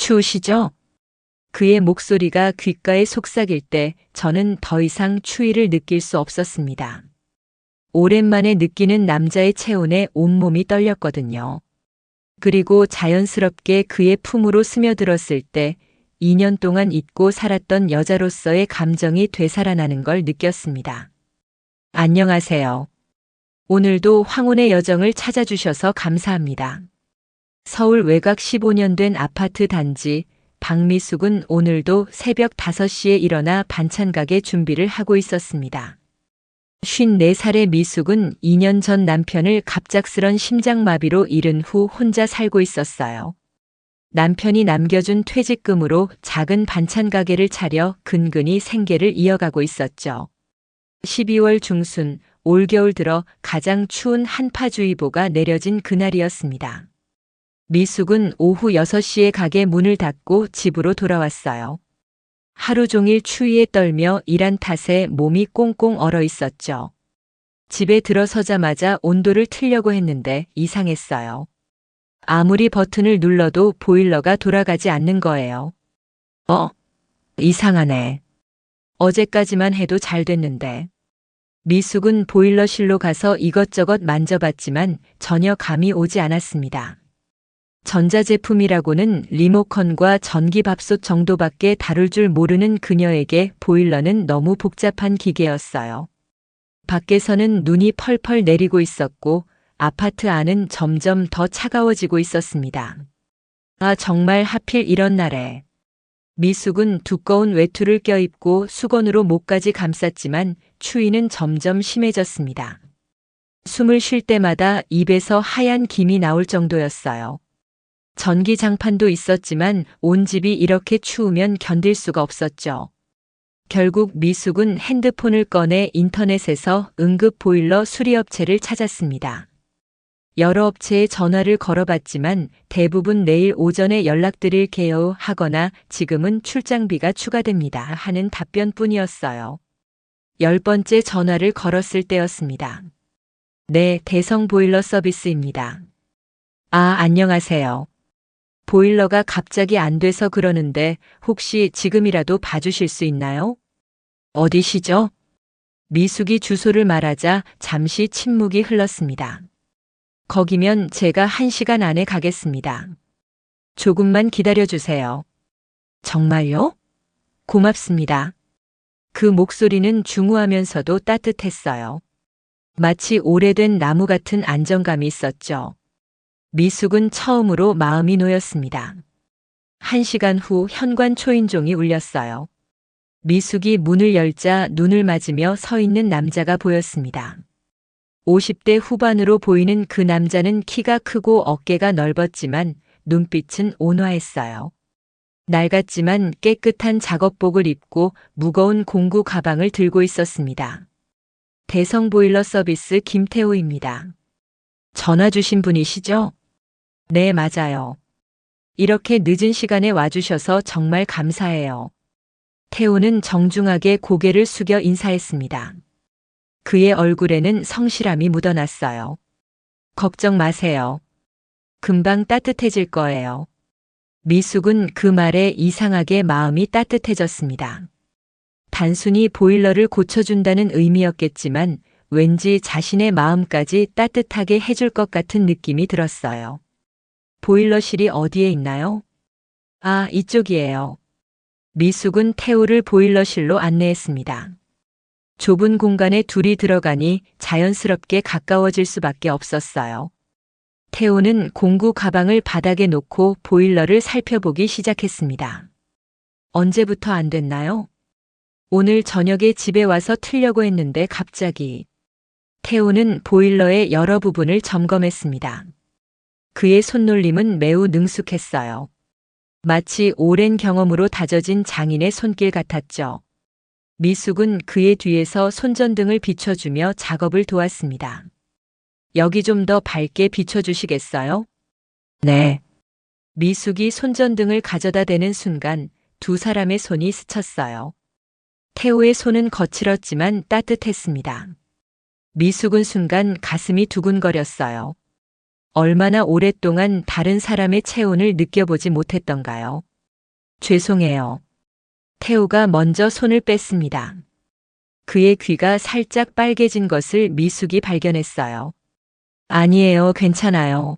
추우시죠? 그의 목소리가 귓가에 속삭일 때 저는 더 이상 추위를 느낄 수 없었습니다. 오랜만에 느끼는 남자의 체온에 온몸이 떨렸거든요. 그리고 자연스럽게 그의 품으로 스며들었을 때 2년 동안 잊고 살았던 여자로서의 감정이 되살아나는 걸 느꼈습니다. 안녕하세요. 오늘도 황혼의 여정을 찾아주셔서 감사합니다. 서울 외곽 15년 된 아파트 단지 박미숙은 오늘도 새벽 5시에 일어나 반찬 가게 준비를 하고 있었습니다. 54살의 미숙은 2년 전 남편을 갑작스런 심장마비로 잃은 후 혼자 살고 있었어요. 남편이 남겨준 퇴직금으로 작은 반찬 가게를 차려 근근히 생계를 이어가고 있었죠. 12월 중순 올겨울 들어 가장 추운 한파주의보가 내려진 그날이었습니다. 미숙은 오후 6시에 가게 문을 닫고 집으로 돌아왔어요. 하루 종일 추위에 떨며 일한 탓에 몸이 꽁꽁 얼어 있었죠. 집에 들어서자마자 온도를 틀려고 했는데 이상했어요. 아무리 버튼을 눌러도 보일러가 돌아가지 않는 거예요. 이상하네. 어제까지만 해도 잘 됐는데. 미숙은 보일러실로 가서 이것저것 만져봤지만 전혀 감이 오지 않았습니다. 전자제품이라고는 리모컨과 전기밥솥 정도밖에 다룰 줄 모르는 그녀에게 보일러는 너무 복잡한 기계였어요. 밖에서는 눈이 펄펄 내리고 있었고 아파트 안은 점점 더 차가워지고 있었습니다. 아, 정말 하필 이런 날에. 미숙은 두꺼운 외투를 껴입고 수건으로 목까지 감쌌지만 추위는 점점 심해졌습니다. 숨을 쉴 때마다 입에서 하얀 김이 나올 정도였어요. 전기장판도 있었지만 온 집이 이렇게 추우면 견딜 수가 없었죠. 결국 미숙은 핸드폰을 꺼내 인터넷에서 응급 보일러 수리업체를 찾았습니다. 여러 업체에 전화를 걸어봤지만 대부분 내일 오전에 연락드릴게요 하거나 지금은 출장비가 추가됩니다 하는 답변뿐이었어요. 10번째 전화를 걸었을 때였습니다. 네, 대성 보일러 서비스입니다. 아, 안녕하세요. 보일러가 갑자기 안 돼서 그러는데 혹시 지금이라도 봐주실 수 있나요? 어디시죠? 미숙이 주소를 말하자 잠시 침묵이 흘렀습니다. 거기면 제가 1시간 안에 가겠습니다. 조금만 기다려주세요. 정말요? 고맙습니다. 그 목소리는 중후하면서도 따뜻했어요. 마치 오래된 나무 같은 안정감이 있었죠. 미숙은 처음으로 마음이 놓였습니다. 1시간 후 현관 초인종이 울렸어요. 미숙이 문을 열자 눈을 맞으며 서 있는 남자가 보였습니다. 50대 후반으로 보이는 그 남자는 키가 크고 어깨가 넓었지만 눈빛은 온화했어요. 낡았지만 깨끗한 작업복을 입고 무거운 공구 가방을 들고 있었습니다. 대성 보일러 서비스 김태호입니다. 전화 주신 분이시죠? 네, 맞아요. 이렇게 늦은 시간에 와주셔서 정말 감사해요. 태호는 정중하게 고개를 숙여 인사했습니다. 그의 얼굴에는 성실함이 묻어났어요. 걱정 마세요. 금방 따뜻해질 거예요. 미숙은 그 말에 이상하게 마음이 따뜻해졌습니다. 단순히 보일러를 고쳐준다는 의미였겠지만 왠지 자신의 마음까지 따뜻하게 해줄 것 같은 느낌이 들었어요. 보일러실이 어디에 있나요? 아, 이쪽이에요. 미숙은 태우를 보일러실로 안내했습니다. 좁은 공간에 둘이 들어가니 자연스럽게 가까워질 수밖에 없었어요. 태우는 공구 가방을 바닥에 놓고 보일러를 살펴보기 시작했습니다. 언제부터 안 됐나요? 오늘 저녁에 집에 와서 틀려고 했는데 갑자기. 태우는 보일러의 여러 부분을 점검했습니다. 그의 손놀림은 매우 능숙했어요. 마치 오랜 경험으로 다져진 장인의 손길 같았죠. 미숙은 그의 뒤에서 손전등을 비춰주며 작업을 도왔습니다. 여기 좀 더 밝게 비춰주시겠어요? 네. 미숙이 손전등을 가져다 대는 순간 두 사람의 손이 스쳤어요. 태호의 손은 거칠었지만 따뜻했습니다. 미숙은 순간 가슴이 두근거렸어요. 얼마나 오랫동안 다른 사람의 체온을 느껴보지 못했던가요? 죄송해요. 태우가 먼저 손을 뺐습니다. 그의 귀가 살짝 빨개진 것을 미숙이 발견했어요. 아니에요, 괜찮아요.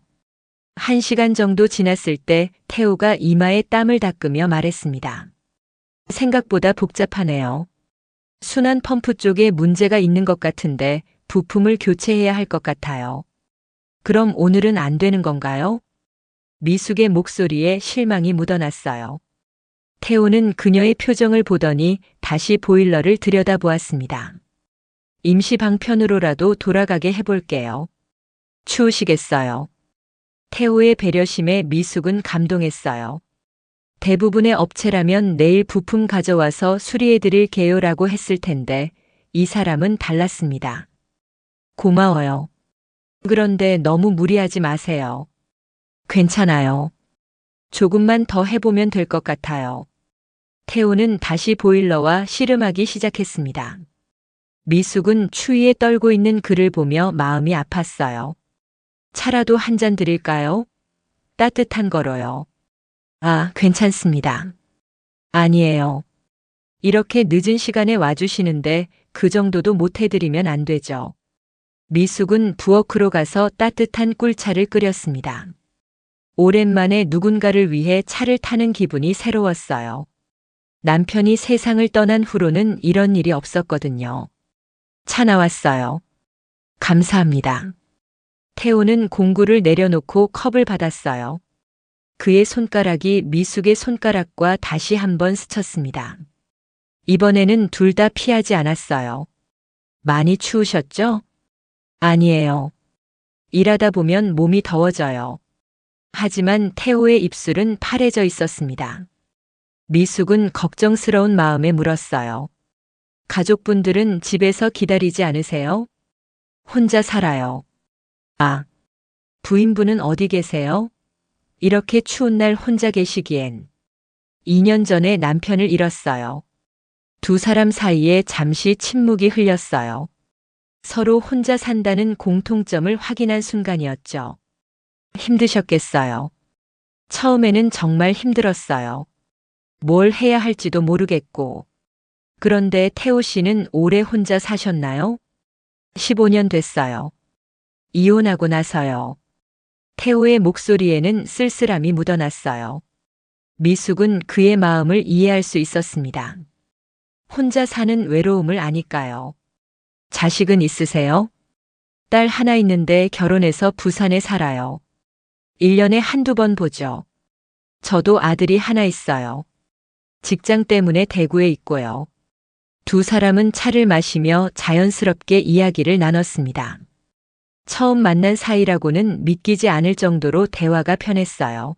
1시간 정도 지났을 때 태우가 이마에 땀을 닦으며 말했습니다. 생각보다 복잡하네요. 순환 펌프 쪽에 문제가 있는 것 같은데 부품을 교체해야 할 것 같아요. 그럼 오늘은 안 되는 건가요? 미숙의 목소리에 실망이 묻어났어요. 태우는 그녀의 표정을 보더니 다시 보일러를 들여다보았습니다. 임시 방편으로라도 돌아가게 해볼게요. 추우시겠어요. 태우의 배려심에 미숙은 감동했어요. 대부분의 업체라면 내일 부품 가져와서 수리해드릴게요라고 했을 텐데 이 사람은 달랐습니다. 고마워요. 그런데 너무 무리하지 마세요. 괜찮아요. 조금만 더 해보면 될 것 같아요. 태우는 다시 보일러와 씨름하기 시작했습니다. 미숙은 추위에 떨고 있는 그를 보며 마음이 아팠어요. 차라도 한 잔 드릴까요? 따뜻한 거로요. 아, 괜찮습니다. 아니에요. 이렇게 늦은 시간에 와주시는데 그 정도도 못 해드리면 안 되죠. 미숙은 부엌으로 가서 따뜻한 꿀차를 끓였습니다. 오랜만에 누군가를 위해 차를 타는 기분이 새로웠어요. 남편이 세상을 떠난 후로는 이런 일이 없었거든요. 차 나왔어요. 감사합니다. 태우는 공구를 내려놓고 컵을 받았어요. 그의 손가락이 미숙의 손가락과 다시 한번 스쳤습니다. 이번에는 둘 다 피하지 않았어요. 많이 추우셨죠? 아니에요. 일하다 보면 몸이 더워져요. 하지만 태우의 입술은 파래져 있었습니다. 미숙은 걱정스러운 마음에 물었어요. 가족분들은 집에서 기다리지 않으세요? 혼자 살아요. 아, 부인분은 어디 계세요? 이렇게 추운 날 혼자 계시기엔. 2년 전에 남편을 잃었어요. 두 사람 사이에 잠시 침묵이 흘렸어요. 서로 혼자 산다는 공통점을 확인한 순간이었죠. 힘드셨겠어요. 처음에는 정말 힘들었어요. 뭘 해야 할지도 모르겠고. 그런데 태우 씨는 오래 혼자 사셨나요? 15년 됐어요. 이혼하고 나서요. 태우의 목소리에는 쓸쓸함이 묻어났어요. 미숙은 그의 마음을 이해할 수 있었습니다. 혼자 사는 외로움을 아니까요. 자식은 있으세요? 딸 하나 있는데 결혼해서 부산에 살아요. 1년에 한두 번 보죠. 저도 아들이 하나 있어요. 직장 때문에 대구에 있고요. 두 사람은 차를 마시며 자연스럽게 이야기를 나눴습니다. 처음 만난 사이라고는 믿기지 않을 정도로 대화가 편했어요.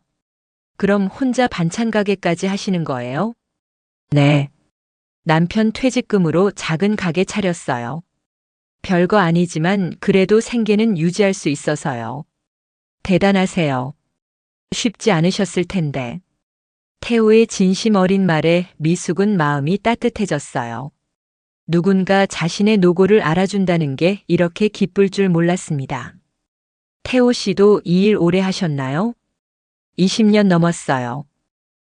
그럼 혼자 반찬 가게까지 하시는 거예요? 네. 남편 퇴직금으로 작은 가게 차렸어요. 별거 아니지만 그래도 생계는 유지할 수 있어서요. 대단하세요. 쉽지 않으셨을 텐데. 태우의 진심 어린 말에 미숙은 마음이 따뜻해졌어요. 누군가 자신의 노고를 알아준다는 게 이렇게 기쁠 줄 몰랐습니다. 태우 씨도 이 일 오래 하셨나요? 20년 넘었어요.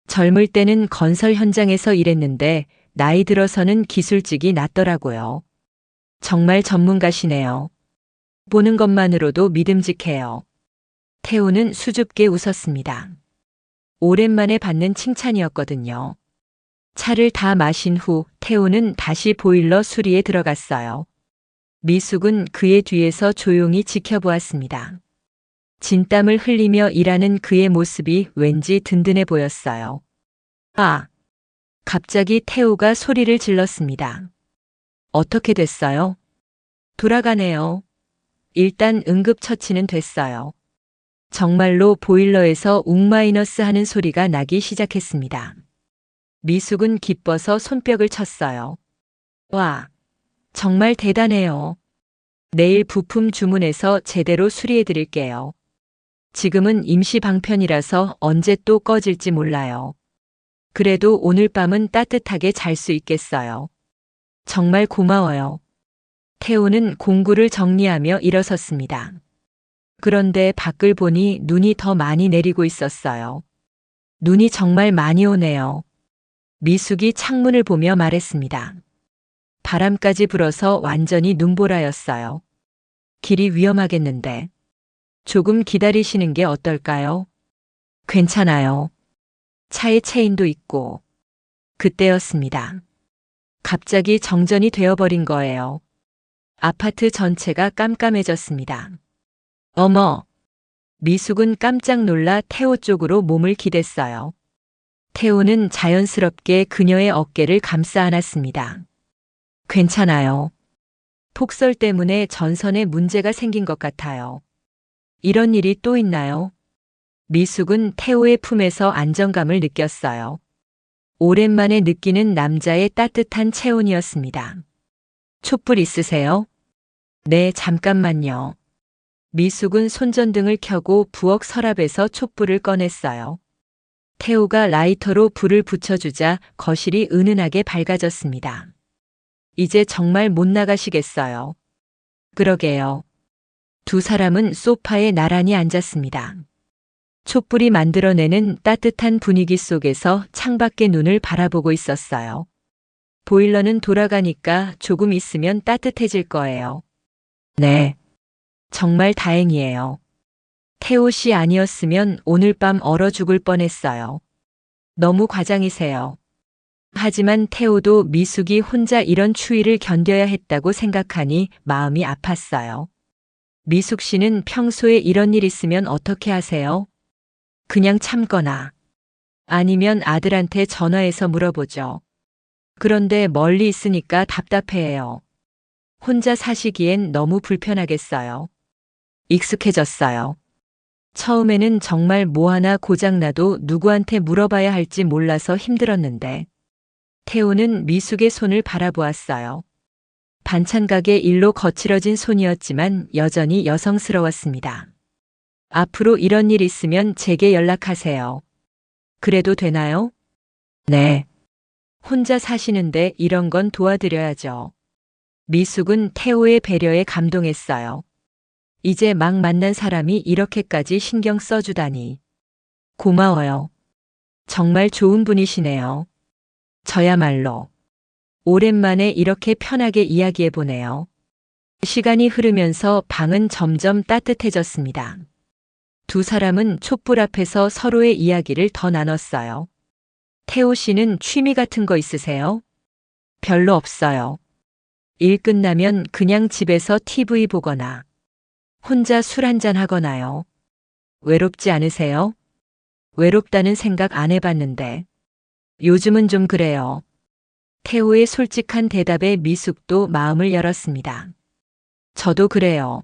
젊을 때는 건설 현장에서 일했는데 나이 들어서는 기술직이 낫더라고요. 정말 전문가시네요. 보는 것만으로도 믿음직해요. 태우는 수줍게 웃었습니다. 오랜만에 받는 칭찬이었거든요. 차를 다 마신 후 태우는 다시 보일러 수리에 들어갔어요. 미숙은 그의 뒤에서 조용히 지켜보았습니다. 진땀을 흘리며 일하는 그의 모습이 왠지 든든해 보였어요. 아! 갑자기 태우가 소리를 질렀습니다. 어떻게 됐어요? 돌아가네요. 일단 응급처치는 됐어요. 정말로 보일러에서 웅마이너스 하는 소리가 나기 시작했습니다. 미숙은 기뻐서 손뼉을 쳤어요. 와, 정말 대단해요. 내일 부품 주문해서 제대로 수리해 드릴게요. 지금은 임시 방편이라서 언제 또 꺼질지 몰라요. 그래도 오늘 밤은 따뜻하게 잘 수 있겠어요. 정말 고마워요. 태우는 공구를 정리하며 일어섰습니다. 그런데 밖을 보니 눈이 더 많이 내리고 있었어요. 눈이 정말 많이 오네요. 미숙이 창문을 보며 말했습니다. 바람까지 불어서 완전히 눈보라였어요. 길이 위험하겠는데. 조금 기다리시는 게 어떨까요? 괜찮아요. 차에 체인도 있고. 그때였습니다. 갑자기 정전이 되어버린 거예요. 아파트 전체가 깜깜해졌습니다. 어머! 미숙은 깜짝 놀라 태호 쪽으로 몸을 기댔어요. 태호는 자연스럽게 그녀의 어깨를 감싸 안았습니다. 괜찮아요. 폭설 때문에 전선에 문제가 생긴 것 같아요. 이런 일이 또 있나요? 미숙은 태호의 품에서 안정감을 느꼈어요. 오랜만에 느끼는 남자의 따뜻한 체온이었습니다. 촛불 있으세요? 네, 잠깐만요. 미숙은 손전등을 켜고 부엌 서랍에서 촛불을 꺼냈어요. 태호가 라이터로 불을 붙여주자 거실이 은은하게 밝아졌습니다. 이제 정말 못 나가시겠어요. 그러게요. 두 사람은 소파에 나란히 앉았습니다. 촛불이 만들어내는 따뜻한 분위기 속에서 창밖의 눈을 바라보고 있었어요. 보일러는 돌아가니까 조금 있으면 따뜻해질 거예요. 네. 정말 다행이에요. 태호 씨 아니었으면 오늘 밤 얼어 죽을 뻔했어요. 너무 과장이세요. 하지만 태호도 미숙이 혼자 이런 추위를 견뎌야 했다고 생각하니 마음이 아팠어요. 미숙 씨는 평소에 이런 일 있으면 어떻게 하세요? 그냥 참거나 아니면 아들한테 전화해서 물어보죠. 그런데 멀리 있으니까 답답해해요. 혼자 사시기엔 너무 불편하겠어요. 익숙해졌어요. 처음에는 정말 뭐 하나 고장나도 누구한테 물어봐야 할지 몰라서 힘들었는데 태호는 미숙의 손을 바라보았어요. 반찬 가게 일로 거칠어진 손이었지만 여전히 여성스러웠습니다. 앞으로 이런 일 있으면 제게 연락하세요. 그래도 되나요? 네. 혼자 사시는데 이런 건 도와드려야죠. 미숙은 태호의 배려에 감동했어요. 이제 막 만난 사람이 이렇게까지 신경 써주다니. 고마워요. 정말 좋은 분이시네요. 저야말로. 오랜만에 이렇게 편하게 이야기해보네요. 시간이 흐르면서 방은 점점 따뜻해졌습니다. 두 사람은 촛불 앞에서 서로의 이야기를 더 나눴어요. 태호 씨는 취미 같은 거 있으세요? 별로 없어요. 일 끝나면 그냥 집에서 TV 보거나 혼자 술 한잔 하거나요. 외롭지 않으세요? 외롭다는 생각 안 해봤는데. 요즘은 좀 그래요. 태호의 솔직한 대답에 미숙도 마음을 열었습니다. 저도 그래요.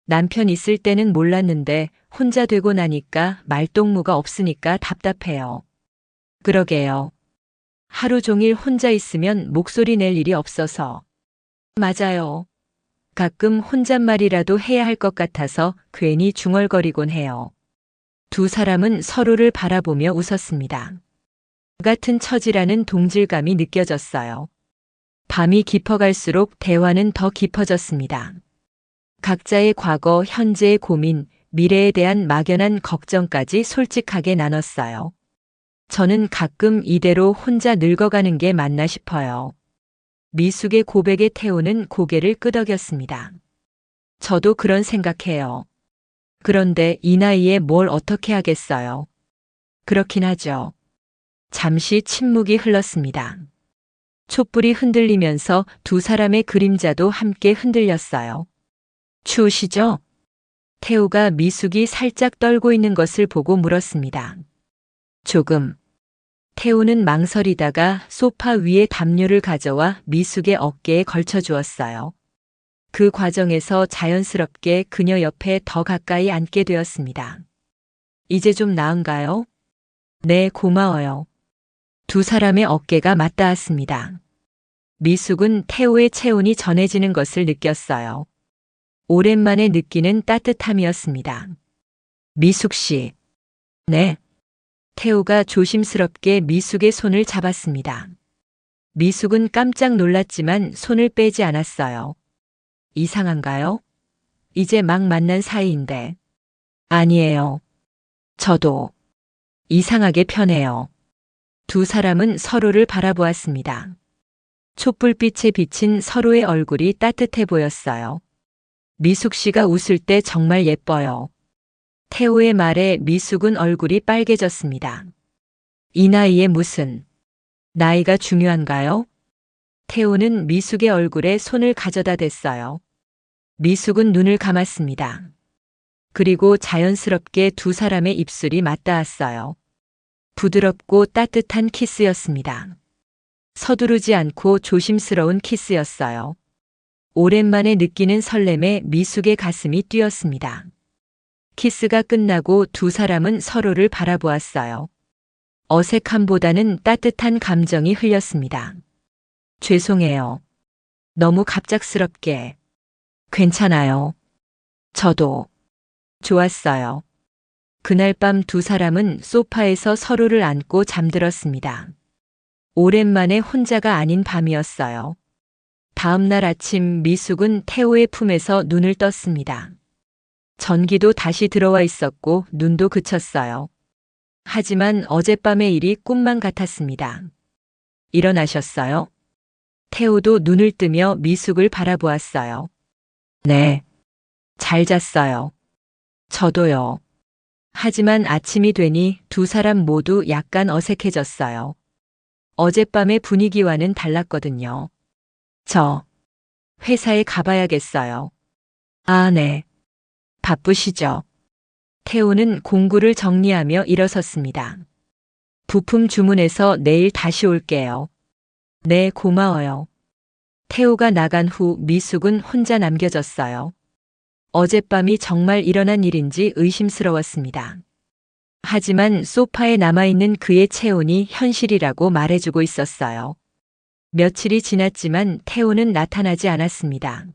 남편 있을 때는 몰랐는데 혼자 되고 나니까 말동무가 없으니까 답답해요. 그러게요. 하루 종일 혼자 있으면 목소리 낼 일이 없어서. 맞아요. 가끔 혼잣말이라도 해야 할 것 같아서 괜히 중얼거리곤 해요. 두 사람은 서로를 바라보며 웃었습니다. 같은 처지라는 동질감이 느껴졌어요. 밤이 깊어갈수록 대화는 더 깊어졌습니다. 각자의 과거, 현재의 고민, 미래에 대한 막연한 걱정까지 솔직하게 나눴어요. 저는 가끔 이대로 혼자 늙어가는 게 맞나 싶어요. 미숙의 고백에 태호는 고개를 끄덕였습니다. 저도 그런 생각해요. 그런데 이 나이에 뭘 어떻게 하겠어요. 그렇긴 하죠. 잠시 침묵이 흘렀습니다. 촛불이 흔들리면서 두 사람의 그림자도 함께 흔들렸어요. 추우시죠? 태호가 미숙이 살짝 떨고 있는 것을 보고 물었습니다. 조금. 태호는 망설이다가 소파 위에 담요를 가져와 미숙의 어깨에 걸쳐 주었어요. 그 과정에서 자연스럽게 그녀 옆에 더 가까이 앉게 되었습니다. 이제 좀 나은가요? 네, 고마워요. 두 사람의 어깨가 맞닿았습니다. 미숙은 태호의 체온이 전해지는 것을 느꼈어요. 오랜만에 느끼는 따뜻함이었습니다. 미숙 씨. 네. 태호가 조심스럽게 미숙의 손을 잡았습니다. 미숙은 깜짝 놀랐지만 손을 빼지 않았어요. 이상한가요? 이제 막 만난 사이인데. 아니에요. 저도 이상하게 편해요. 두 사람은 서로를 바라보았습니다. 촛불빛에 비친 서로의 얼굴이 따뜻해 보였어요. 미숙 씨가 웃을 때 정말 예뻐요. 태호의 말에 미숙은 얼굴이 빨개졌습니다. 이 나이에 무슨, 나이가 중요한가요? 태호는 미숙의 얼굴에 손을 가져다 댔어요. 미숙은 눈을 감았습니다. 그리고 자연스럽게 두 사람의 입술이 맞닿았어요. 부드럽고 따뜻한 키스였습니다. 서두르지 않고 조심스러운 키스였어요. 오랜만에 느끼는 설렘에 미숙의 가슴이 뛰었습니다. 키스가 끝나고 두 사람은 서로를 바라보았어요. 어색함보다는 따뜻한 감정이 흘렸습니다. 죄송해요. 너무 갑작스럽게. 괜찮아요. 저도. 좋았어요. 그날 밤 두 사람은 소파에서 서로를 안고 잠들었습니다. 오랜만에 혼자가 아닌 밤이었어요. 다음 날 아침 미숙은 태호의 품에서 눈을 떴습니다. 전기도 다시 들어와 있었고 눈도 그쳤어요. 하지만 어젯밤의 일이 꿈만 같았습니다. 일어나셨어요? 태호도 눈을 뜨며 미숙을 바라보았어요. 네. 잘 잤어요. 저도요. 하지만 아침이 되니 두 사람 모두 약간 어색해졌어요. 어젯밤의 분위기와는 달랐거든요. 저 회사에 가봐야겠어요. 아, 네. 바쁘시죠? 태호는 공구를 정리하며 일어섰습니다. 부품 주문해서 내일 다시 올게요. 네, 고마워요. 태호가 나간 후 미숙은 혼자 남겨졌어요. 어젯밤이 정말 일어난 일인지 의심스러웠습니다. 하지만 소파에 남아있는 그의 체온이 현실이라고 말해주고 있었어요. 며칠이 지났지만 태호는 나타나지 않았습니다.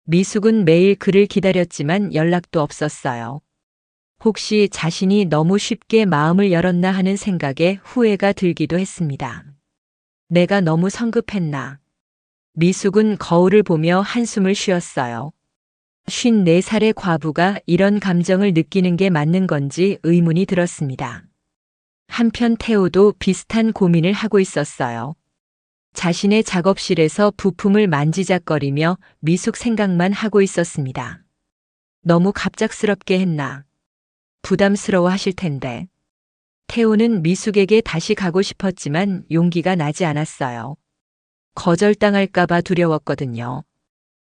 미숙은 매일 그를 기다렸지만 연락도 없었어요. 혹시 자신이 너무 쉽게 마음을 열었나 하는 생각에 후회가 들기도 했습니다. 내가 너무 성급했나. 미숙은 거울을 보며 한숨을 쉬었어요. 54살의 과부가 이런 감정을 느끼는 게 맞는 건지 의문이 들었습니다. 한편 태호도 비슷한 고민을 하고 있었어요. 자신의 작업실에서 부품을 만지작거리며 미숙 생각만 하고 있었습니다. 너무 갑작스럽게 했나. 부담스러워 하실 텐데. 태호는 미숙에게 다시 가고 싶었지만 용기가 나지 않았어요. 거절당할까봐 두려웠거든요.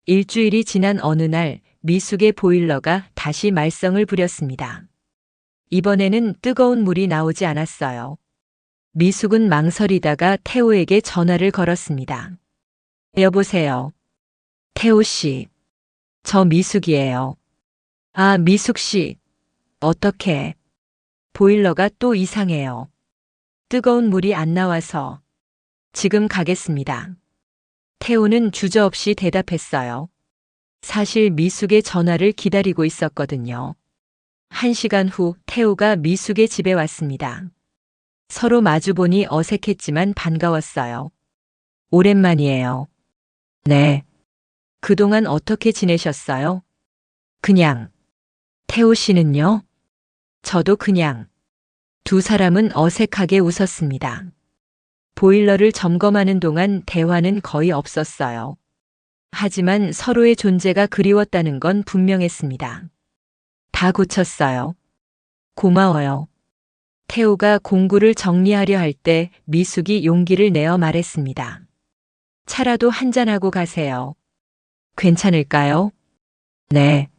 일주일이 지난 어느 날 미숙의 보일러가 다시 말썽을 부렸습니다. 이번에는 뜨거운 물이 나오지 않았어요. 미숙은 망설이다가 태호에게 전화를 걸었습니다. 여보세요. 태호 씨. 저 미숙이에요. 아, 미숙 씨. 어떻게? 보일러가 또 이상해요. 뜨거운 물이 안 나와서. 지금 가겠습니다. 태호는 주저없이 대답했어요. 사실 미숙의 전화를 기다리고 있었거든요. 1시간 후 태호가 미숙의 집에 왔습니다. 서로 마주보니 어색했지만 반가웠어요. 오랜만이에요. 네. 그동안 어떻게 지내셨어요? 그냥. 태호 씨는요? 저도 그냥. 두 사람은 어색하게 웃었습니다. 보일러를 점검하는 동안 대화는 거의 없었어요. 하지만 서로의 존재가 그리웠다는 건 분명했습니다. 다 고쳤어요. 고마워요. 태호가 공구를 정리하려 할 때 미숙이 용기를 내어 말했습니다. 차라도 한잔하고 가세요. 괜찮을까요? 네.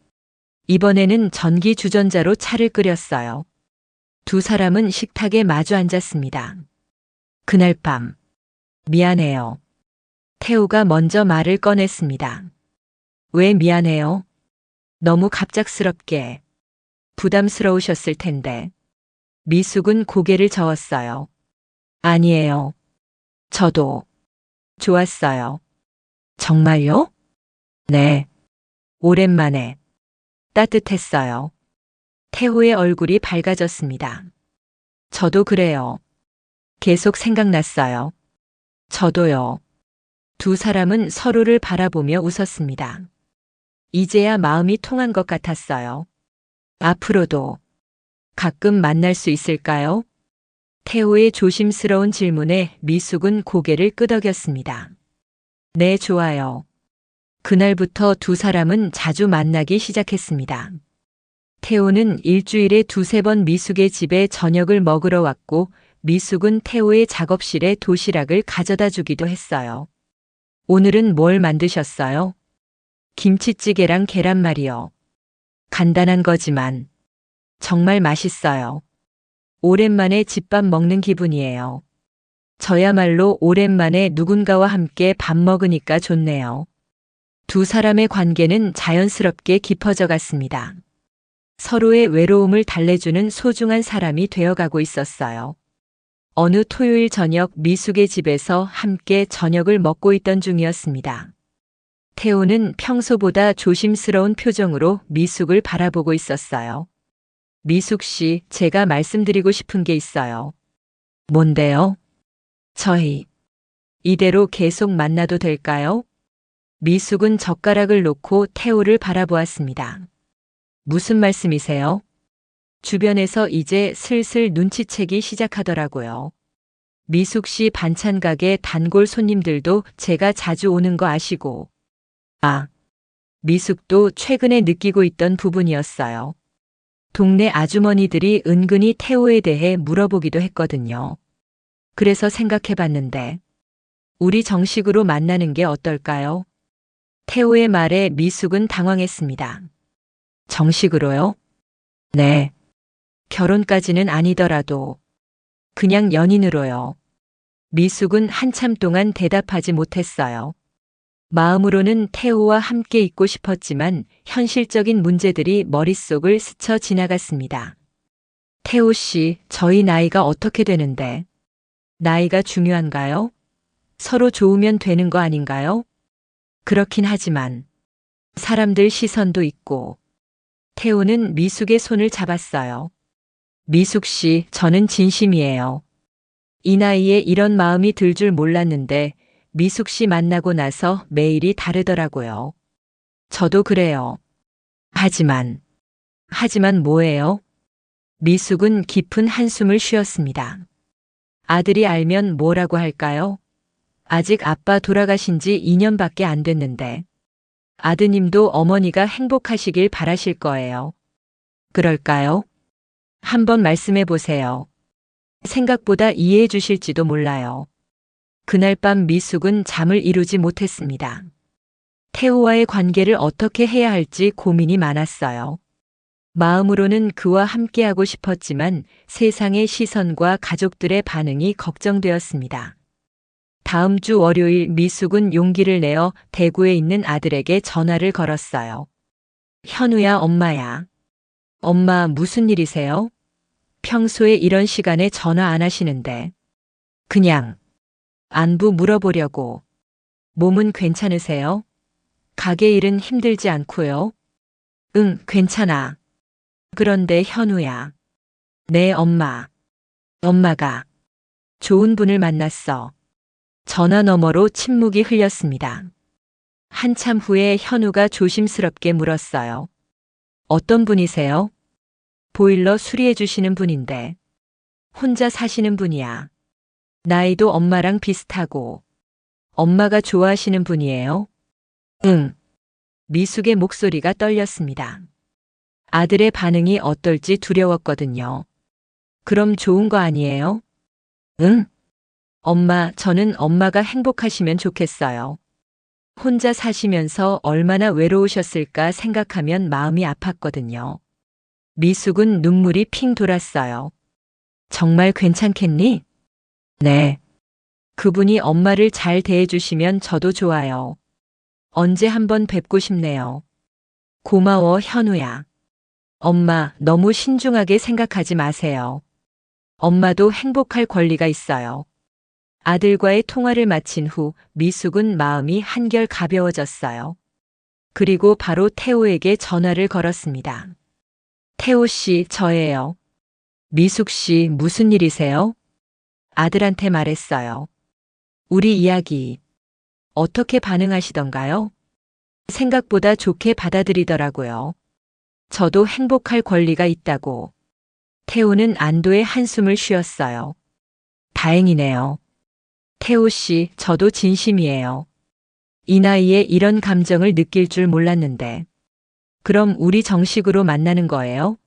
이번에는 전기 주전자로 차를 끓였어요. 두 사람은 식탁에 마주 앉았습니다. 그날 밤. 미안해요. 태호가 먼저 말을 꺼냈습니다. 왜 미안해요? 너무 갑작스럽게. 부담스러우셨을 텐데. 미숙은 고개를 저었어요. 아니에요. 저도. 좋았어요. 정말요? 네. 오랜만에. 따뜻했어요. 태호의 얼굴이 밝아졌습니다. 저도 그래요. 계속 생각났어요. 저도요. 두 사람은 서로를 바라보며 웃었습니다. 이제야 마음이 통한 것 같았어요. 앞으로도 가끔 만날 수 있을까요? 태호의 조심스러운 질문에 미숙은 고개를 끄덕였습니다. 네, 좋아요. 그날부터 두 사람은 자주 만나기 시작했습니다. 태호는 일주일에 두세 번 미숙의 집에 저녁을 먹으러 왔고 미숙은 태호의 작업실에 도시락을 가져다 주기도 했어요. 오늘은 뭘 만드셨어요? 김치찌개랑 계란말이요. 간단한 거지만 정말 맛있어요. 오랜만에 집밥 먹는 기분이에요. 저야말로 오랜만에 누군가와 함께 밥 먹으니까 좋네요. 두 사람의 관계는 자연스럽게 깊어져 갔습니다. 서로의 외로움을 달래주는 소중한 사람이 되어가고 있었어요. 어느 토요일 저녁 미숙의 집에서 함께 저녁을 먹고 있던 중이었습니다. 태호는 평소보다 조심스러운 표정으로 미숙을 바라보고 있었어요. 미숙 씨, 제가 말씀드리고 싶은 게 있어요. 뭔데요? 저희 이대로 계속 만나도 될까요? 미숙은 젓가락을 놓고 태호를 바라보았습니다. 무슨 말씀이세요? 주변에서 이제 슬슬 눈치채기 시작하더라고요. 미숙 씨 반찬 가게 단골 손님들도 제가 자주 오는 거 아시고. 아, 미숙도 최근에 느끼고 있던 부분이었어요. 동네 아주머니들이 은근히 태호에 대해 물어보기도 했거든요. 그래서 생각해 봤는데, 우리 정식으로 만나는 게 어떨까요? 태호의 말에 미숙은 당황했습니다. 정식으로요? 네. 결혼까지는 아니더라도 그냥 연인으로요. 미숙은 한참 동안 대답하지 못했어요. 마음으로는 태호와 함께 있고 싶었지만 현실적인 문제들이 머릿속을 스쳐 지나갔습니다. 태호 씨, 저희 나이가 어떻게 되는데? 나이가 중요한가요? 서로 좋으면 되는 거 아닌가요? 그렇긴 하지만 사람들 시선도 있고. 태호는 미숙의 손을 잡았어요. 미숙 씨, 저는 진심이에요. 이 나이에 이런 마음이 들 줄 몰랐는데 미숙 씨 만나고 나서 매일이 다르더라고요. 저도 그래요. 하지만 뭐예요? 미숙은 깊은 한숨을 쉬었습니다. 아들이 알면 뭐라고 할까요? 아직 아빠 돌아가신 지 2년밖에 안 됐는데. 아드님도 어머니가 행복하시길 바라실 거예요. 그럴까요? 한번 말씀해 보세요. 생각보다 이해해 주실지도 몰라요. 그날 밤 미숙은 잠을 이루지 못했습니다. 태호와의 관계를 어떻게 해야 할지 고민이 많았어요. 마음으로는 그와 함께하고 싶었지만 세상의 시선과 가족들의 반응이 걱정되었습니다. 다음 주 월요일 미숙은 용기를 내어 대구에 있는 아들에게 전화를 걸었어요. 현우야, 엄마야. 엄마, 무슨 일이세요? 평소에 이런 시간에 전화 안 하시는데. 그냥 안부 물어보려고. 몸은 괜찮으세요? 가게 일은 힘들지 않고요? 응, 괜찮아. 그런데 현우야. 네, 엄마. 엄마가 좋은 분을 만났어. 전화 너머로 침묵이 흘렸습니다. 한참 후에 현우가 조심스럽게 물었어요. 어떤 분이세요? 보일러 수리해 주시는 분인데. 혼자 사시는 분이야. 나이도 엄마랑 비슷하고. 엄마가 좋아하시는 분이에요? 응. 미숙의 목소리가 떨렸습니다. 아들의 반응이 어떨지 두려웠거든요. 그럼 좋은 거 아니에요? 응. 엄마, 저는 엄마가 행복하시면 좋겠어요. 혼자 사시면서 얼마나 외로우셨을까 생각하면 마음이 아팠거든요. 미숙은 눈물이 핑 돌았어요. 정말 괜찮겠니? 네. 그분이 엄마를 잘 대해주시면 저도 좋아요. 언제 한번 뵙고 싶네요. 고마워, 현우야. 엄마, 너무 신중하게 생각하지 마세요. 엄마도 행복할 권리가 있어요. 아들과의 통화를 마친 후 미숙은 마음이 한결 가벼워졌어요. 그리고 바로 태호에게 전화를 걸었습니다. 태호 씨, 저예요. 미숙 씨, 무슨 일이세요? 아들한테 말했어요. 우리 이야기 어떻게 반응하시던가요? 생각보다 좋게 받아들이더라고요. 저도 행복할 권리가 있다고. 태호는 안도의 한숨을 쉬었어요. 다행이네요. 태호 씨, 저도 진심이에요. 이 나이에 이런 감정을 느낄 줄 몰랐는데. 그럼 우리 정식으로 만나는 거예요?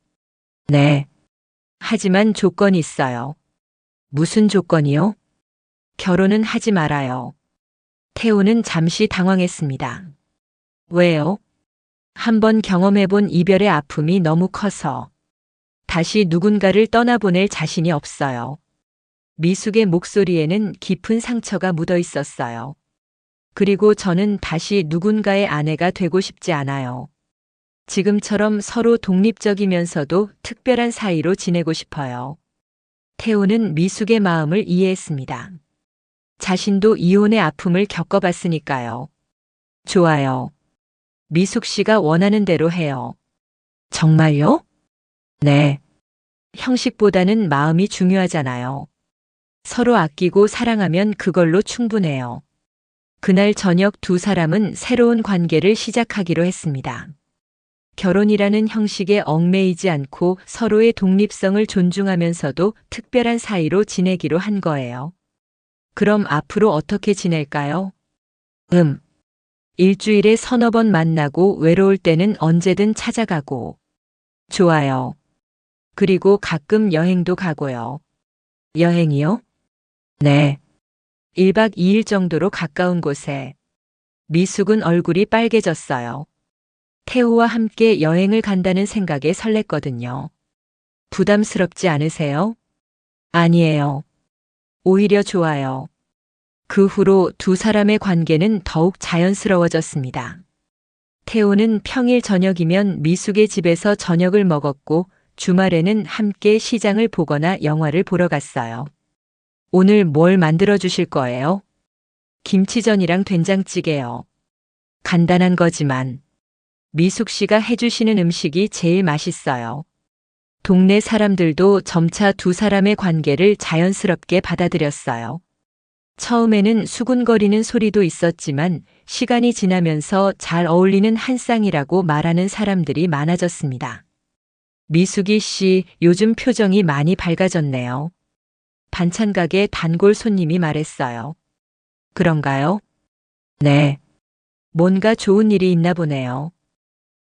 네. 하지만 조건이 있어요. 무슨 조건이요? 결혼은 하지 말아요. 태호는 잠시 당황했습니다. 왜요? 한번 경험해본 이별의 아픔이 너무 커서 다시 누군가를 떠나보낼 자신이 없어요. 미숙의 목소리에는 깊은 상처가 묻어 있었어요. 그리고 저는 다시 누군가의 아내가 되고 싶지 않아요. 지금처럼 서로 독립적이면서도 특별한 사이로 지내고 싶어요. 태호는 미숙의 마음을 이해했습니다. 자신도 이혼의 아픔을 겪어봤으니까요. 좋아요. 미숙 씨가 원하는 대로 해요. 정말요? 네. 형식보다는 마음이 중요하잖아요. 서로 아끼고 사랑하면 그걸로 충분해요. 그날 저녁 두 사람은 새로운 관계를 시작하기로 했습니다. 결혼이라는 형식에 얽매이지 않고 서로의 독립성을 존중하면서도 특별한 사이로 지내기로 한 거예요. 그럼 앞으로 어떻게 지낼까요? 일주일에 서너 번 만나고 외로울 때는 언제든 찾아가고. 좋아요. 그리고 가끔 여행도 가고요. 여행이요? 네. 1박 2일 정도로 가까운 곳에. 미숙은 얼굴이 빨개졌어요. 태호와 함께 여행을 간다는 생각에 설렜거든요. 부담스럽지 않으세요? 아니에요. 오히려 좋아요. 그 후로 두 사람의 관계는 더욱 자연스러워졌습니다. 태호는 평일 저녁이면 미숙의 집에서 저녁을 먹었고 주말에는 함께 시장을 보거나 영화를 보러 갔어요. 오늘 뭘 만들어 주실 거예요? 김치전이랑 된장찌개요. 간단한 거지만 미숙 씨가 해주시는 음식이 제일 맛있어요. 동네 사람들도 점차 두 사람의 관계를 자연스럽게 받아들였어요. 처음에는 수군거리는 소리도 있었지만 시간이 지나면서 잘 어울리는 한 쌍이라고 말하는 사람들이 많아졌습니다. 미숙이 씨, 요즘 표정이 많이 밝아졌네요. 반찬 가게 단골 손님이 말했어요. 그런가요? 네. 뭔가 좋은 일이 있나 보네요.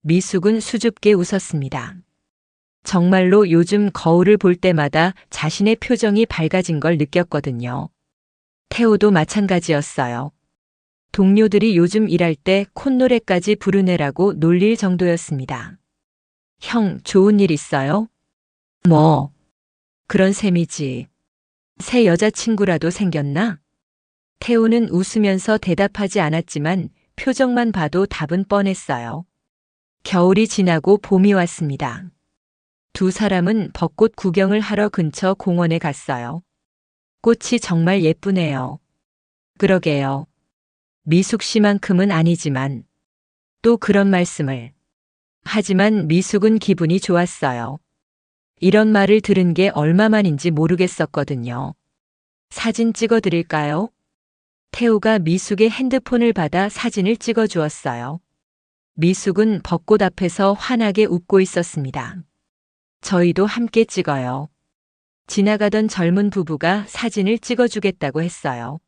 미숙은 수줍게 웃었습니다. 정말로 요즘 거울을 볼 때마다 자신의 표정이 밝아진 걸 느꼈거든요. 태호도 마찬가지였어요. 동료들이 요즘 일할 때 콧노래까지 부르네라고 놀릴 정도였습니다. 형, 좋은 일 있어요? 뭐, 그런 셈이지. 새 여자친구라도 생겼나? 태호는 웃으면서 대답하지 않았지만 표정만 봐도 답은 뻔했어요. 겨울이 지나고 봄이 왔습니다. 두 사람은 벚꽃 구경을 하러 근처 공원에 갔어요. 꽃이 정말 예쁘네요. 그러게요. 미숙 씨만큼은 아니지만 또 그런 말씀을. 하지만 미숙은 기분이 좋았어요. 이런 말을 들은 게 얼마만인지 모르겠었거든요. 사진 찍어 드릴까요? 태호가 미숙의 핸드폰을 받아 사진을 찍어 주었어요. 미숙은 벚꽃 앞에서 환하게 웃고 있었습니다. 저희도 함께 찍어요. 지나가던 젊은 부부가 사진을 찍어주겠다고 했어요.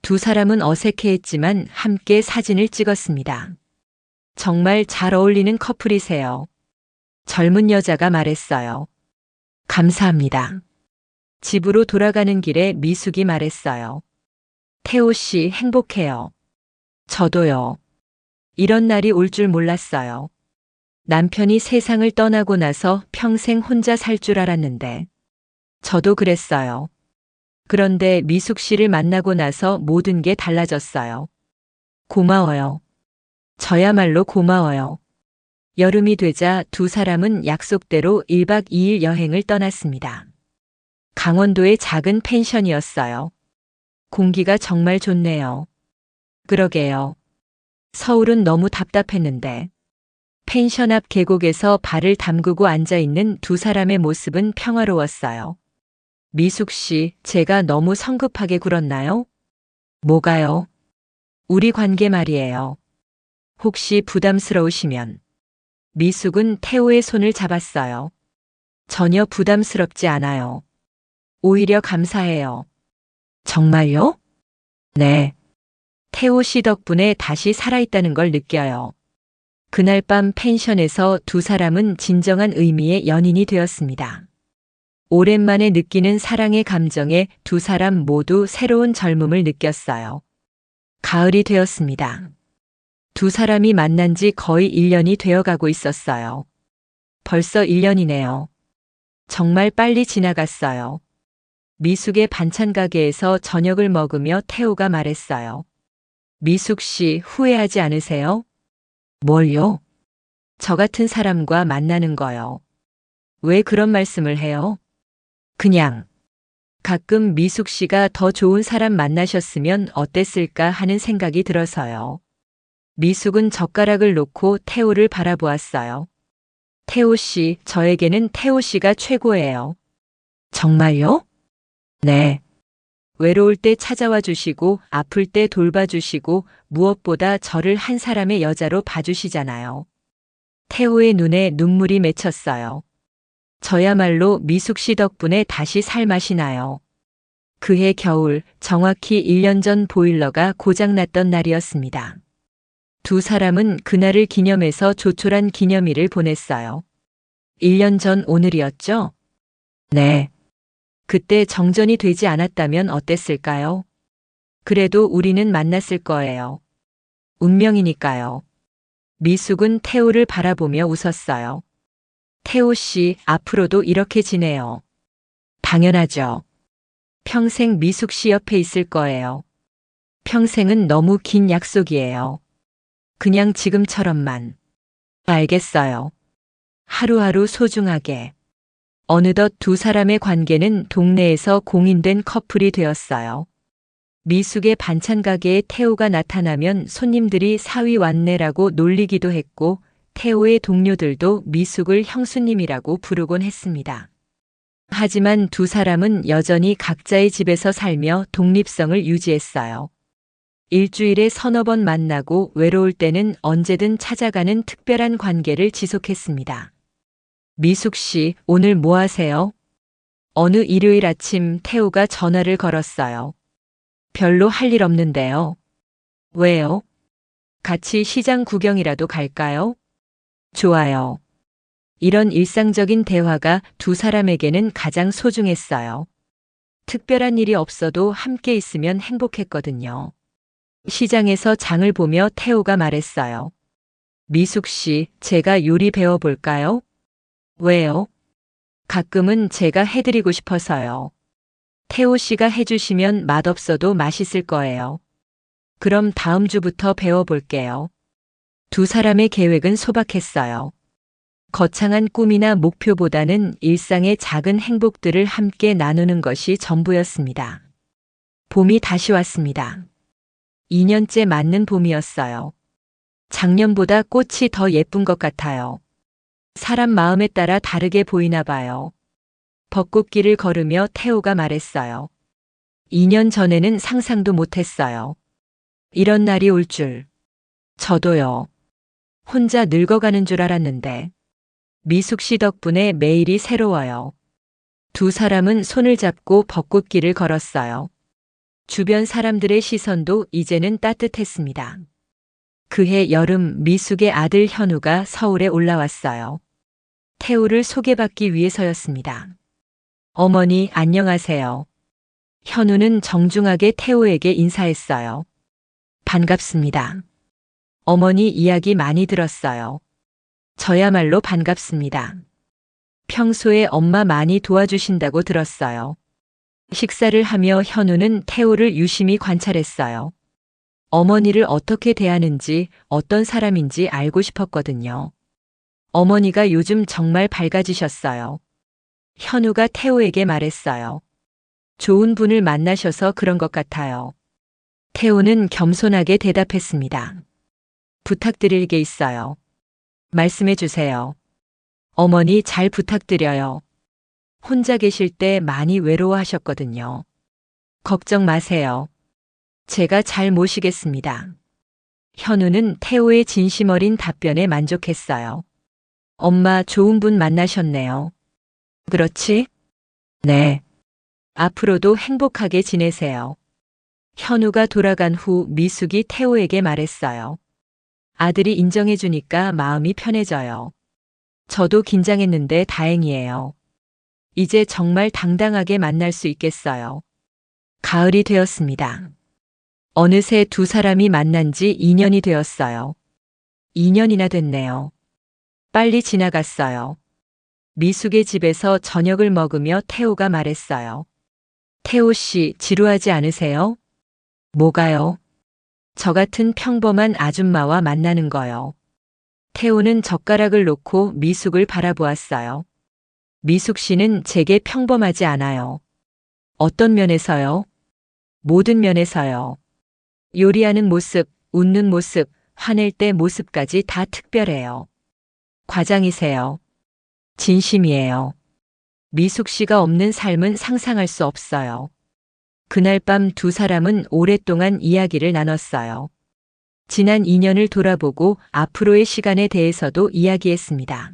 두 사람은 어색해했지만 함께 사진을 찍었습니다. 정말 잘 어울리는 커플이세요. 젊은 여자가 말했어요. 감사합니다. 집으로 돌아가는 길에 미숙이 말했어요. 태호 씨 행복해요. 저도요. 이런 날이 올 줄 몰랐어요. 남편이 세상을 떠나고 나서 평생 혼자 살 줄 알았는데. 저도 그랬어요. 그런데 미숙 씨를 만나고 나서 모든 게 달라졌어요. 고마워요. 저야말로 고마워요. 여름이 되자 두 사람은 약속대로 1박 2일 여행을 떠났습니다. 강원도의 작은 펜션이었어요. 공기가 정말 좋네요. 그러게요. 서울은 너무 답답했는데. 펜션 앞 계곡에서 발을 담그고 앉아있는 두 사람의 모습은 평화로웠어요. 미숙 씨, 제가 너무 성급하게 굴었나요? 뭐가요? 우리 관계 말이에요. 혹시 부담스러우시면. 미숙은 태호의 손을 잡았어요. 전혀 부담스럽지 않아요. 오히려 감사해요. 정말요? 네. 태호 씨 덕분에 다시 살아있다는 걸 느껴요. 그날 밤 펜션에서 두 사람은 진정한 의미의 연인이 되었습니다. 오랜만에 느끼는 사랑의 감정에 두 사람 모두 새로운 젊음을 느꼈어요. 가을이 되었습니다. 두 사람이 만난 지 거의 1년이 되어가고 있었어요. 벌써 1년이네요. 정말 빨리 지나갔어요. 미숙의 반찬 가게에서 저녁을 먹으며 태호가 말했어요. 미숙 씨 후회하지 않으세요? 뭘요? 저 같은 사람과 만나는 거요. 왜 그런 말씀을 해요? 그냥 가끔 미숙 씨가 더 좋은 사람 만나셨으면 어땠을까 하는 생각이 들어서요. 미숙은 젓가락을 놓고 태호를 바라보았어요. 태호 씨, 저에게는 태호 씨가 최고예요. 정말요? 네. 외로울 때 찾아와 주시고, 아플 때 돌봐주시고, 무엇보다 저를 한 사람의 여자로 봐주시잖아요. 태호의 눈에 눈물이 맺혔어요. 저야말로 미숙 씨 덕분에 다시 살맛이 나요. 그해 겨울, 정확히 1년 전 보일러가 고장났던 날이었습니다. 두 사람은 그날을 기념해서 조촐한 기념일을 보냈어요. 1년 전 오늘이었죠? 네. 그때 정전이 되지 않았다면 어땠을까요? 그래도 우리는 만났을 거예요. 운명이니까요. 미숙은 태호를 바라보며 웃었어요. 태호 씨, 앞으로도 이렇게 지내요. 당연하죠. 평생 미숙 씨 옆에 있을 거예요. 평생은 너무 긴 약속이에요. 그냥 지금처럼만. 알겠어요. 하루하루 소중하게. 어느덧 두 사람의 관계는 동네에서 공인된 커플이 되었어요. 미숙의 반찬 가게에 태호가 나타나면 손님들이 사위 왔네라고 놀리기도 했고, 태호의 동료들도 미숙을 형수님이라고 부르곤 했습니다. 하지만 두 사람은 여전히 각자의 집에서 살며 독립성을 유지했어요. 일주일에 서너 번 만나고 외로울 때는 언제든 찾아가는 특별한 관계를 지속했습니다. 미숙 씨, 오늘 뭐 하세요? 어느 일요일 아침 태호가 전화를 걸었어요. 별로 할 일 없는데요. 왜요? 같이 시장 구경이라도 갈까요? 좋아요. 이런 일상적인 대화가 두 사람에게는 가장 소중했어요. 특별한 일이 없어도 함께 있으면 행복했거든요. 시장에서 장을 보며 태호가 말했어요. 미숙 씨, 제가 요리 배워볼까요? 왜요? 가끔은 제가 해드리고 싶어서요. 태호 씨가 해주시면 맛없어도 맛있을 거예요. 그럼 다음 주부터 배워볼게요. 두 사람의 계획은 소박했어요. 거창한 꿈이나 목표보다는 일상의 작은 행복들을 함께 나누는 것이 전부였습니다. 봄이 다시 왔습니다. 2년째 맞는 봄이었어요. 작년보다 꽃이 더 예쁜 것 같아요. 사람 마음에 따라 다르게 보이나 봐요. 벚꽃길을 걸으며 태호가 말했어요. 2년 전에는 상상도 못했어요. 이런 날이 올 줄. 저도요. 혼자 늙어가는 줄 알았는데. 미숙 씨 덕분에 매일이 새로워요. 두 사람은 손을 잡고 벚꽃길을 걸었어요. 주변 사람들의 시선도 이제는 따뜻했습니다. 그해 여름 미숙의 아들 현우가 서울에 올라왔어요. 태호를 소개받기 위해서였습니다. 어머니, 안녕하세요. 현우는 정중하게 태호에게 인사했어요. 반갑습니다. 어머니 이야기 많이 들었어요. 저야말로 반갑습니다. 평소에 엄마 많이 도와주신다고 들었어요. 식사를 하며 현우는 태호를 유심히 관찰했어요. 어머니를 어떻게 대하는지, 어떤 사람인지 알고 싶었거든요. 어머니가 요즘 정말 밝아지셨어요. 현우가 태호에게 말했어요. 좋은 분을 만나셔서 그런 것 같아요. 태호는 겸손하게 대답했습니다. 부탁드릴 게 있어요. 말씀해 주세요. 어머니 잘 부탁드려요. 혼자 계실 때 많이 외로워하셨거든요. 걱정 마세요. 제가 잘 모시겠습니다. 현우는 태호의 진심 어린 답변에 만족했어요. 엄마 좋은 분 만나셨네요. 그렇지? 네. 앞으로도 행복하게 지내세요. 현우가 돌아간 후 미숙이 태호에게 말했어요. 아들이 인정해주니까 마음이 편해져요. 저도 긴장했는데 다행이에요. 이제 정말 당당하게 만날 수 있겠어요. 가을이 되었습니다. 어느새 두 사람이 만난 지 2년이 되었어요. 2년이나 됐네요. 빨리 지나갔어요. 미숙의 집에서 저녁을 먹으며 태호가 말했어요. 태호 씨, 지루하지 않으세요? 뭐가요? 저 같은 평범한 아줌마와 만나는 거요. 태호는 젓가락을 놓고 미숙을 바라보았어요. 미숙 씨는 제게 평범하지 않아요. 어떤 면에서요? 모든 면에서요. 요리하는 모습, 웃는 모습, 화낼 때 모습까지 다 특별해요. 과장이세요. 진심이에요. 미숙 씨가 없는 삶은 상상할 수 없어요. 그날 밤 두 사람은 오랫동안 이야기를 나눴어요. 지난 2년을 돌아보고 앞으로의 시간에 대해서도 이야기했습니다.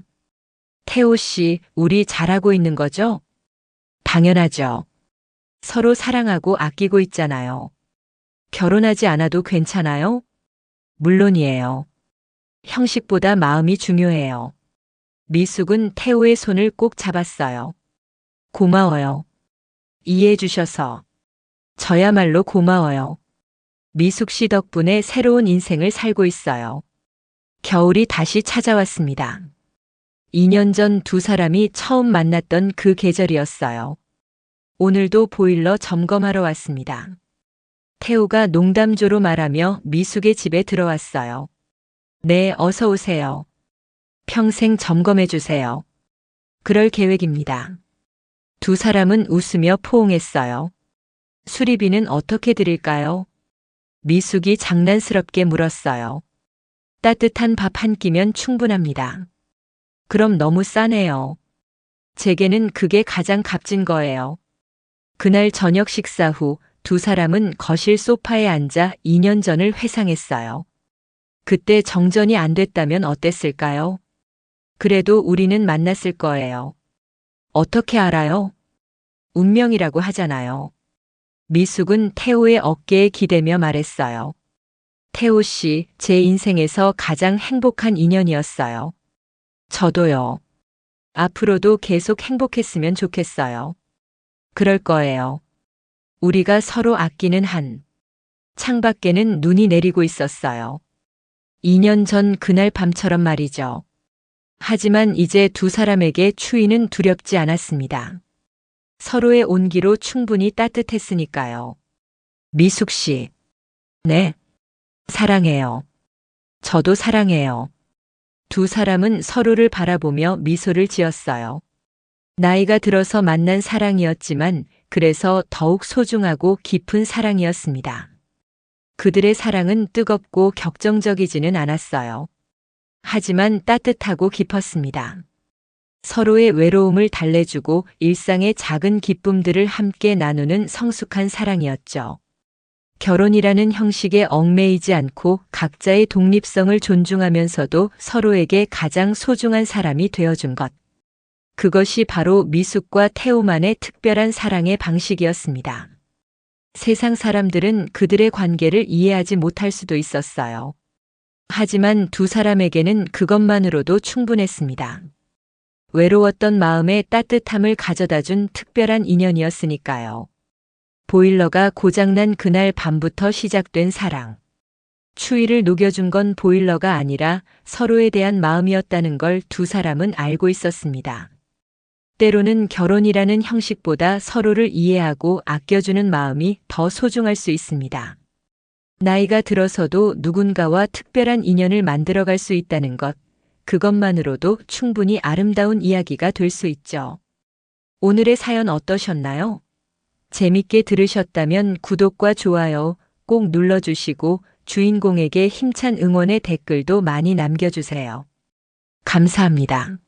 태호 씨, 우리 잘하고 있는 거죠? 당연하죠. 서로 사랑하고 아끼고 있잖아요. 결혼하지 않아도 괜찮아요? 물론이에요. 형식보다 마음이 중요해요. 미숙은 태호의 손을 꼭 잡았어요. 고마워요. 이해해 주셔서. 저야말로 고마워요. 미숙 씨 덕분에 새로운 인생을 살고 있어요. 겨울이 다시 찾아왔습니다. 2년 전 두 사람이 처음 만났던 그 계절이었어요. 오늘도 보일러 점검하러 왔습니다. 태호가 농담조로 말하며 미숙의 집에 들어왔어요. 네, 어서 오세요. 평생 점검해 주세요. 그럴 계획입니다. 두 사람은 웃으며 포옹했어요. 수리비는 어떻게 드릴까요? 미숙이 장난스럽게 물었어요. 따뜻한 밥 한 끼면 충분합니다. 그럼 너무 싸네요. 제게는 그게 가장 값진 거예요. 그날 저녁 식사 후 두 사람은 거실 소파에 앉아 2년 전을 회상했어요. 그때 정전이 안 됐다면 어땠을까요? 그래도 우리는 만났을 거예요. 어떻게 알아요? 운명이라고 하잖아요. 미숙은 태호의 어깨에 기대며 말했어요. 태호 씨, 제 인생에서 가장 행복한 인연이었어요. 저도요. 앞으로도 계속 행복했으면 좋겠어요. 그럴 거예요. 우리가 서로 아끼는 한. 창밖에는 눈이 내리고 있었어요. 2년 전 그날 밤처럼 말이죠. 하지만 이제 두 사람에게 추위는 두렵지 않았습니다. 서로의 온기로 충분히 따뜻했으니까요. 미숙 씨. 네. 사랑해요. 저도 사랑해요. 두 사람은 서로를 바라보며 미소를 지었어요. 나이가 들어서 만난 사랑이었지만 그래서 더욱 소중하고 깊은 사랑이었습니다. 그들의 사랑은 뜨겁고 격정적이지는 않았어요. 하지만 따뜻하고 깊었습니다. 서로의 외로움을 달래주고 일상의 작은 기쁨들을 함께 나누는 성숙한 사랑이었죠. 결혼이라는 형식에 얽매이지 않고 각자의 독립성을 존중하면서도 서로에게 가장 소중한 사람이 되어준 것. 그것이 바로 미숙과 태호만의 특별한 사랑의 방식이었습니다. 세상 사람들은 그들의 관계를 이해하지 못할 수도 있었어요. 하지만 두 사람에게는 그것만으로도 충분했습니다. 외로웠던 마음에 따뜻함을 가져다 준 특별한 인연이었으니까요. 보일러가 고장난 그날 밤부터 시작된 사랑. 추위를 녹여준 건 보일러가 아니라 서로에 대한 마음이었다는 걸 두 사람은 알고 있었습니다. 때로는 결혼이라는 형식보다 서로를 이해하고 아껴주는 마음이 더 소중할 수 있습니다. 나이가 들어서도 누군가와 특별한 인연을 만들어갈 수 있다는 것, 그것만으로도 충분히 아름다운 이야기가 될 수 있죠. 오늘의 사연 어떠셨나요? 재밌게 들으셨다면 구독과 좋아요 꼭 눌러주시고 주인공에게 힘찬 응원의 댓글도 많이 남겨주세요. 감사합니다.